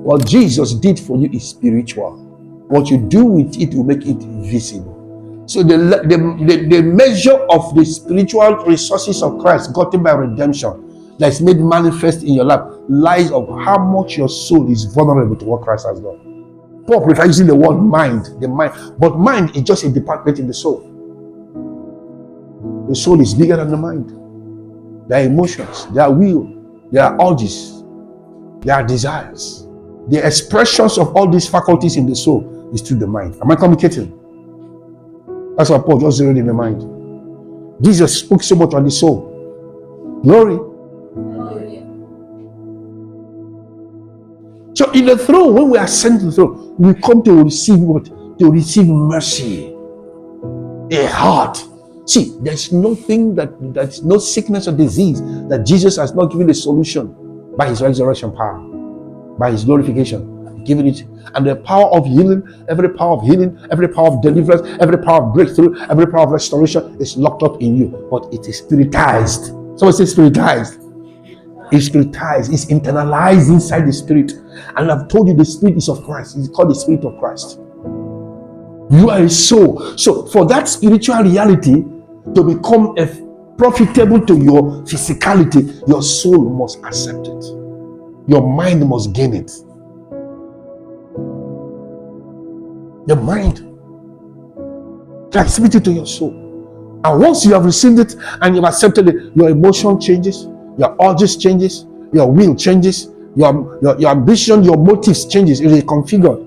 What Jesus did for you is spiritual. What you do with it will make it visible. So the measure of the spiritual resources of Christ gotten by redemption that's made manifest in your life lies of how much your soul is vulnerable to what Christ has done. Paul prefers using the word mind, the mind, but mind is just a department in the soul. The soul is bigger than the mind. There are emotions, there are will, there are urges, there are desires. The expressions of all these faculties in the soul is through the mind. Am I communicating? That's why Paul just zeroed in the mind. Jesus spoke so much on the soul. Glory. So in the throne, when we ascend to the throne, we come to receive what? To receive mercy. A heart. See, there's nothing that's no sickness or disease that Jesus has not given a solution by his resurrection power, by his glorification, giving it. And the power of healing, every power of healing, every power of deliverance, every power of breakthrough, every power of restoration is locked up in you. But it is spiritized. Someone say spiritized. It's spiritized. It's internalized inside the spirit. And I've told you the spirit is of Christ. It's called the spirit of Christ. You are a soul. So for that spiritual reality to become profitable to your physicality, your soul must accept it. Your mind must gain it. Your mind. Transmit it to your soul. And once you have received it and you've accepted it, your emotion changes, your urges changes, your will changes, your ambition, your motives changes. It is configured.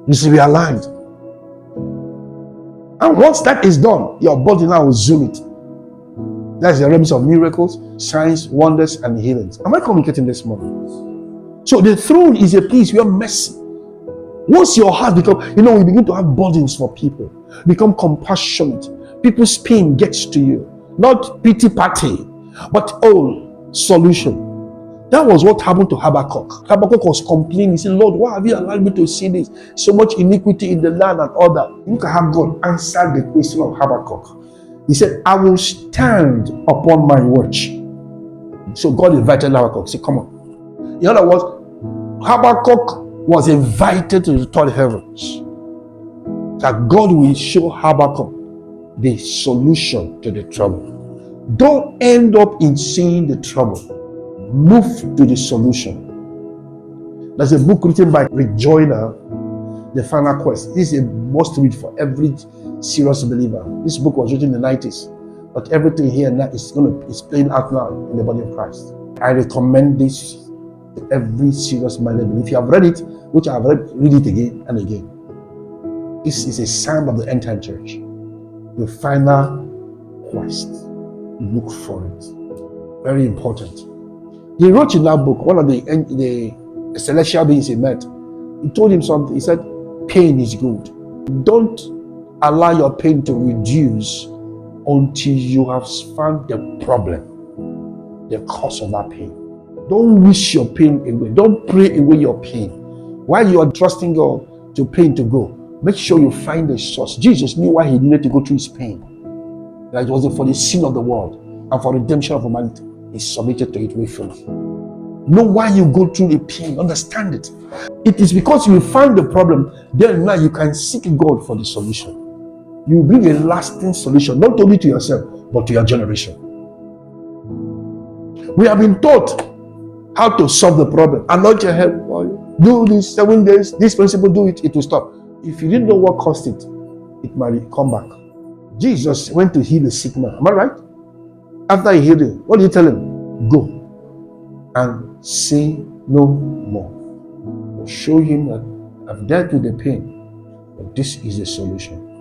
It is realigned. And once that is done, your body now will zoom it. That's the realms of miracles, signs, wonders, and healings. Am I communicating this morning? So the throne is a place where mercy. Once your heart becomes, you begin to have burdens for people, become compassionate. People's pain gets to you. Not pity party, but solution. That was what happened to Habakkuk. Habakkuk was complaining. He said, Lord, why have you allowed me to see this? So much iniquity in the land and all that. Look at how God answered the question of Habakkuk. He said, I will stand upon my watch. So God invited Habakkuk. He said, come on. In other words, Habakkuk was invited to the third heavens. That God will show Habakkuk the solution to the trouble. Don't end up in seeing the trouble. Move to the solution. There's a book written by Rick Joyner, The Final Quest. This is a must read for every serious believer. This book was written in the 90s, but everything here now is playing out now in the body of Christ. I recommend this to every serious minded believer. If you have read it, which I have read it again and again. This is a sign of the end time church. The final quest. Look for it. Very important. He wrote in that book, one of the celestial beings he met, he told him something. He said, pain is good. Don't allow your pain to reduce until you have found the problem, the cause of that pain. Don't wish your pain away. Don't pray away your pain. While you are trusting God to pain to go, make sure you find the source. Jesus knew why he needed to go through his pain. That it was for the sin of the world and for redemption of humanity. He submitted to it willfully. Know why you go through the pain. Understand it. It is because you find the problem, then now you can seek God for the solution. You bring a lasting solution, not only to yourself, but to your generation. We have been taught how to solve the problem. Anoint your head. Do this 7 days. This principle, do it. It will stop. If you didn't know what caused it, it might come back. Jesus went to heal the sick man. Am I right? After he healed him, what did he tell him? Go and say no more. Show him that I've dealt with the pain, but this is the solution.